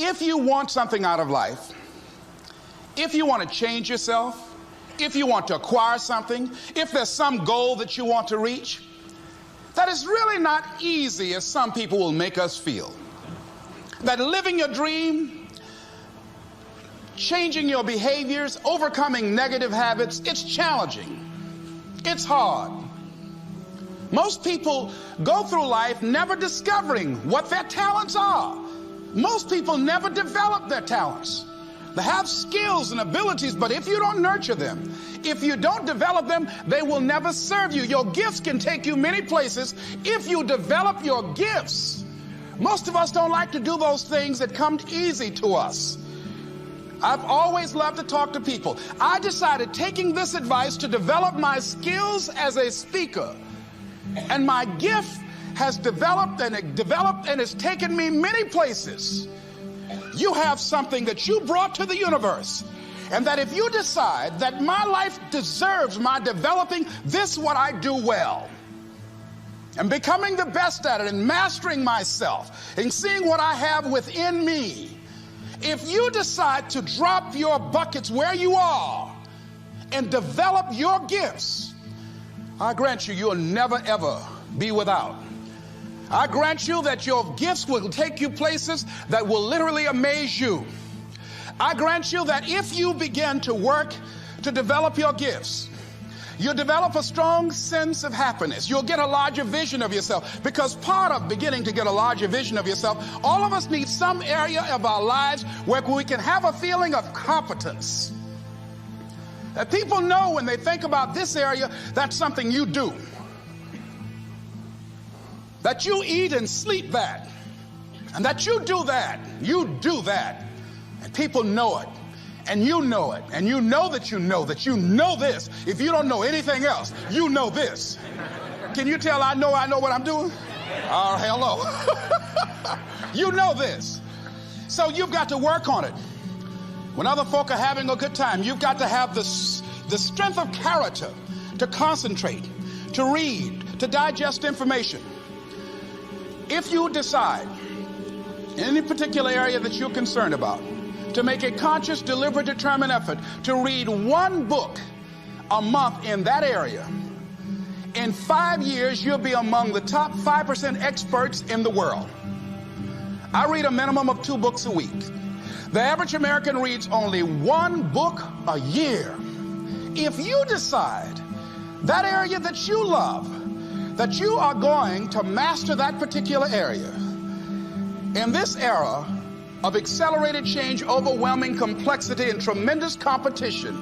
If you want something out of life, if you want to change yourself, if you want to acquire something, if there's some goal that you want to reach, that is really not easy as some people will make us feel. That living your dream, changing your behaviors, overcoming negative habits, it's challenging. It's hard. Most people go through life never discovering what their talents are. Most people never develop their talents. They have skills and abilities, but if you don't nurture them, if you don't develop them, they will never serve you. Your gifts can take you many places if you develop your gifts. Most of us don't like to do those things that come easy to us. I've always loved to talk to people. I decided, taking this advice, to develop my skills as a speaker. And my gift has developed and it's taken me many places. You have something that you brought to the universe, and that if you decide that my life deserves my developing this, what I do well, and becoming the best at it, and mastering myself, and seeing what I have within me, if you decide to drop your buckets where you are and develop your gifts, I grant you, you'll never ever be without. I grant you that your gifts will take you places that will literally amaze you. I grant you that if you begin to work to develop your gifts, you'll develop a strong sense of happiness. You'll get a larger vision of yourself, because part of beginning to get a larger vision of yourself, all of us need some area of our lives where we can have a feeling of competence. That people know when they think about this area, that's something you do. That you eat and sleep that, and that you do that, and people know it, and you know it, and you know that you know this. If you don't know anything else, you know this. Can you tell I know what I'm doing? Oh, hello. You know this. So you've got to work on it. When other folk are having a good time, you've got to have the strength of character to concentrate, to read, to digest information. If you decide in any particular area that you're concerned about to make a conscious, deliberate, determined effort to read one book a month in that area, in 5 years you'll be among the top 5% experts in the world. I read a minimum of 2 books a week. The average American reads only 1 book a year. If you decide that area that you love, that you are going to master that particular area, in this era of accelerated change, overwhelming complexity, and tremendous competition,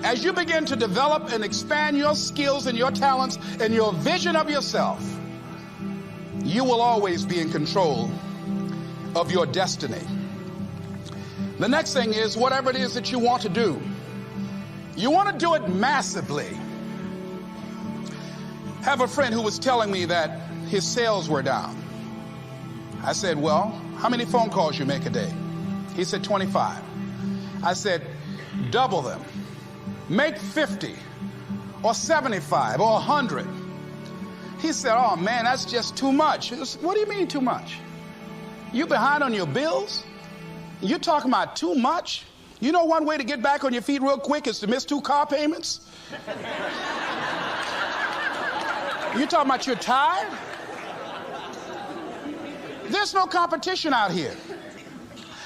as you begin to develop and expand your skills and your talents and your vision of yourself, you will always be in control of your destiny. The next thing is, whatever it is that you want to do, you want to do it massively. I have a friend who was telling me that his sales were down. I said, well, how many phone calls you make a day? He said, 25. I said, double them. Make 50 or 75 or 100. He said, oh man, that's just too much. What do you mean too much? You behind on your bills? You're talking about too much? You know one way to get back on your feet real quick is to miss 2 car payments? You talking about you're tired? There's no competition out here.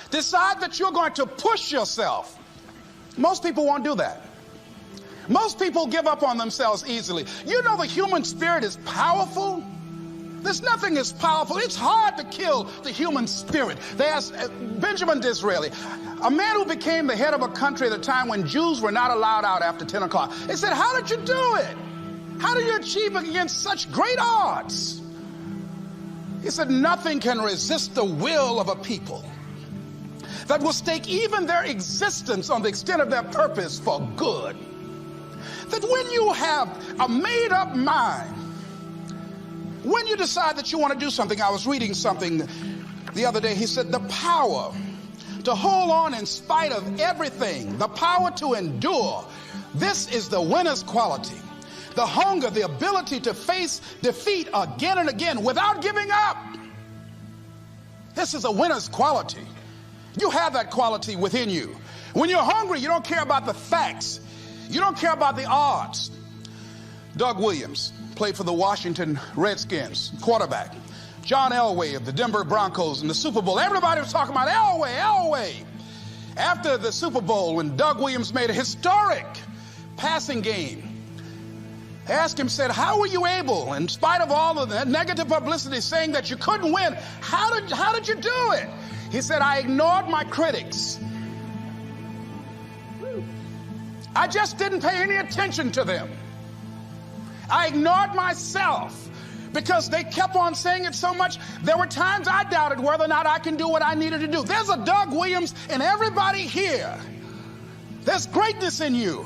Decide that you're going to push yourself. Most people won't do that. Most people give up on themselves easily. You know the human spirit is powerful. There's nothing as powerful. It's hard to kill the human spirit. They asked Benjamin Disraeli, a man who became the head of a country at a time when Jews were not allowed out after 10 o'clock. They said, how did you do it? How do you achieve it against such great odds? He said, nothing can resist the will of a people that will stake even their existence on the extent of their purpose for good. That when you have a made-up mind, when you decide that you want to do something, I was reading something the other day, he said, the power to hold on in spite of everything, the power to endure, this is the winner's quality. The hunger, the ability to face defeat again and again without giving up. This is a winner's quality. You have that quality within you. When you're hungry, you don't care about the facts. You don't care about the odds. Doug Williams played for the Washington Redskins, quarterback. John Elway of the Denver Broncos in the Super Bowl. Everybody was talking about Elway. After the Super Bowl, when Doug Williams made a historic passing game, I asked him, said, how were you able, in spite of all of the negative publicity saying that you couldn't win, how did you do it? He said, I ignored my critics. I just didn't pay any attention to them. I ignored myself because they kept on saying it so much. There were times I doubted whether or not I can do what I needed to do. There's a Doug Williams in everybody here. There's greatness in you.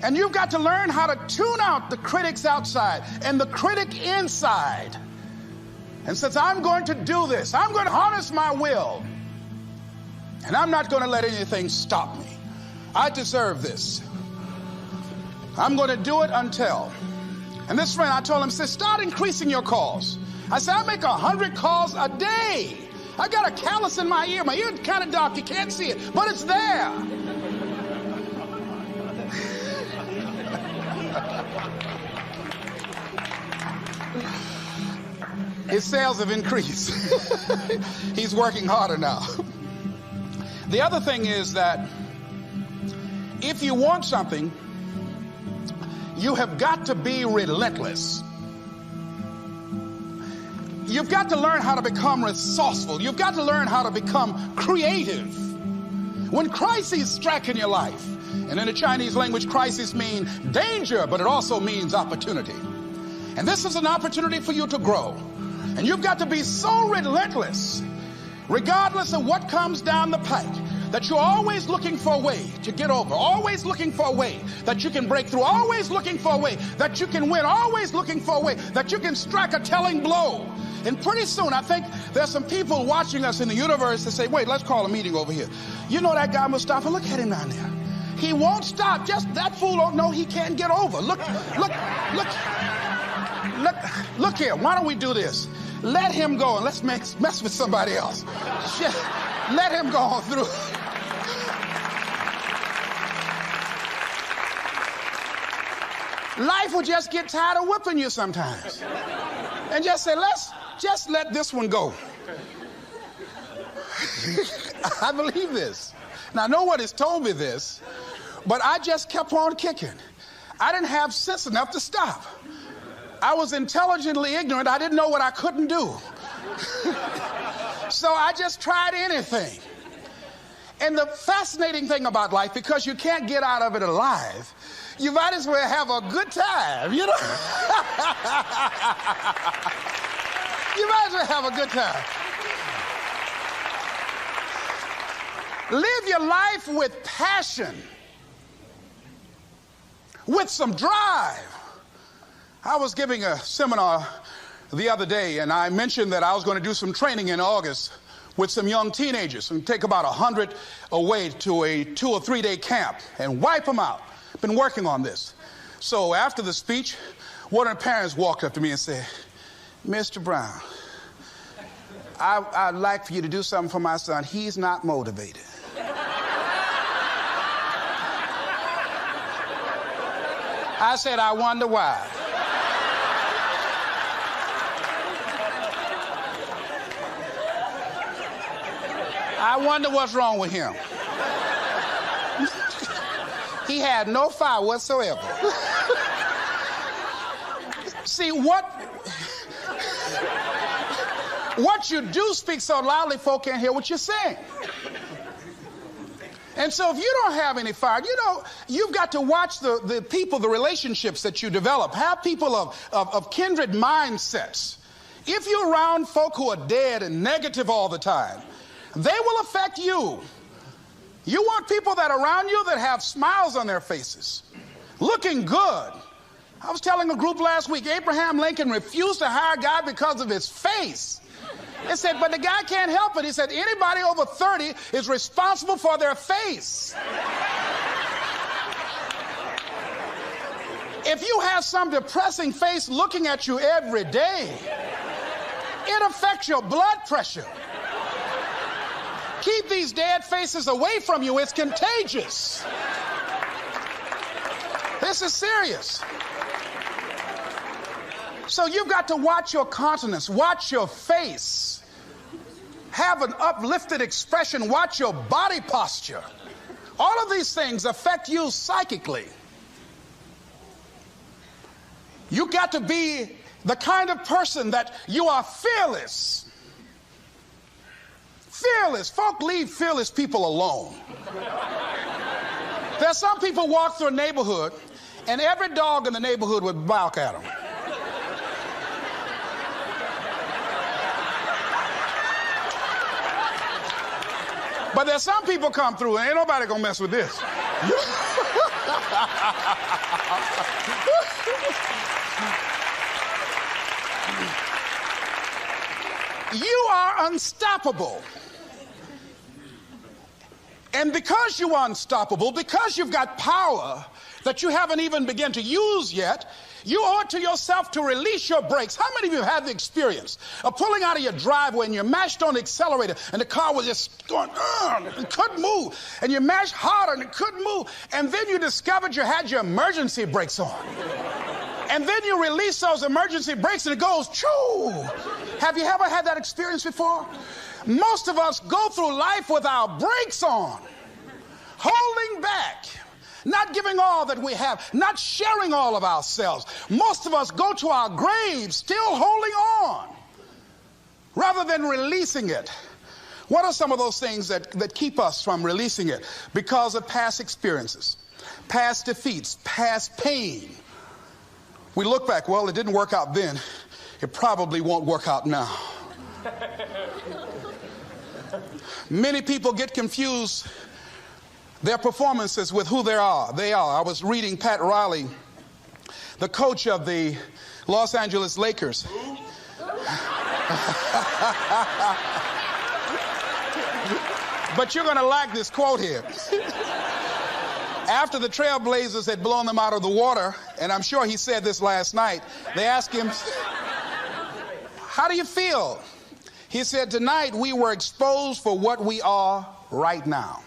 And you've got to learn how to tune out the critics outside and the critic inside. And since I'm going to do this, I'm going to harness my will. And I'm not going to let anything stop me. I deserve this. I'm going to do it until. And this friend, I told him, said, start increasing your calls. I said, I make 100 calls a day. I got a callus in my ear. My ear kind of dark. You can't see it, but it's there. His sales have increased. He's working harder now. The other thing is that if you want something, you have got to be relentless. You've got to learn how to become resourceful. You've got to learn how to become creative. When crises strike in your life, and in the Chinese language, crisis means danger, but it also means opportunity. And this is an opportunity for you to grow. And you've got to be so relentless, regardless of what comes down the pike, that you're always looking for a way to get over, always looking for a way that you can break through, always looking for a way that you can win, always looking for a way that you can strike a telling blow. And pretty soon, I think there's some people watching us in the universe that say, wait, let's call a meeting over here. You know that guy Mustafa? Look at him down there. He won't stop. Just that fool don't know he can't get over. Look here. Why don't we do this? Let him go and let's mess with somebody else. Just let him go on through. Life will just get tired of whipping you sometimes. And just say, let's just let this one go. I believe this. Now, no one has told me this, but I just kept on kicking. I didn't have sense enough to stop. I was intelligently ignorant. I didn't know what I couldn't do. So I just tried anything. And the fascinating thing about life, because you can't get out of it alive, you might as well have a good time, you know? You might as well have a good time. Live your life with passion, with some drive. I was giving a seminar the other day, and I mentioned that I was going to do some training in August with some young teenagers and take about 100 away to a 2 or 3 day camp and wipe them out. Been working on this. So after the speech, one of the parents walked up to me and said, Mr. Brown, I'd like for you to do something for my son. He's not motivated. I said, I wonder why. I wonder what's wrong with him. He had no fire whatsoever. See, what you do speak so loudly, folk can't hear what you're saying. And so if you don't have any fire, you know, you've got to watch the people, the relationships that you develop. Have people of kindred mindsets. If you're around folk who are dead and negative all the time, they will affect you. You want people that are around you that have smiles on their faces, looking good. I was telling a group last week, Abraham Lincoln refused to hire a guy because of his face. They said, but the guy can't help it. He said, anybody over 30 is responsible for their face. If you have some depressing face looking at you every day, it affects your blood pressure. Keep these dead faces away from you. It's contagious. This is serious. So you've got to watch your countenance, watch your face, have an uplifted expression, watch your body posture. All of these things affect you psychically. You got to be the kind of person that you are fearless. Fearless. Folk leave fearless people alone. There's some people walk through a neighborhood and every dog in the neighborhood would bark at them. But there's some people come through and ain't nobody gonna mess with this. You are unstoppable. And because you are unstoppable, because you've got power that you haven't even begun to use yet, you owe it to yourself to release your brakes. How many of you have had the experience of pulling out of your driveway and you mashed on the accelerator and the car was just going, and couldn't move, and you mashed harder and it couldn't move, and then you discovered you had your emergency brakes on. And then you release those emergency brakes and it goes, choo! Have you ever had that experience before? Most of us go through life with our brakes on, holding back, not giving all that we have, not sharing all of ourselves. Most of us go to our graves still holding on rather than releasing it. What are some of those things that keep us from releasing it? Because of past experiences, past defeats, past pain. We look back, well, it didn't work out then. It probably won't work out now. Many people get confused their performances with who they are. I was reading Pat Riley, the coach of the Los Angeles Lakers. But you're going to like this quote here. After the Trailblazers had blown them out of the water, and I'm sure he said this last night, they asked him, how do you feel? He said, tonight we were exposed for what we are right now.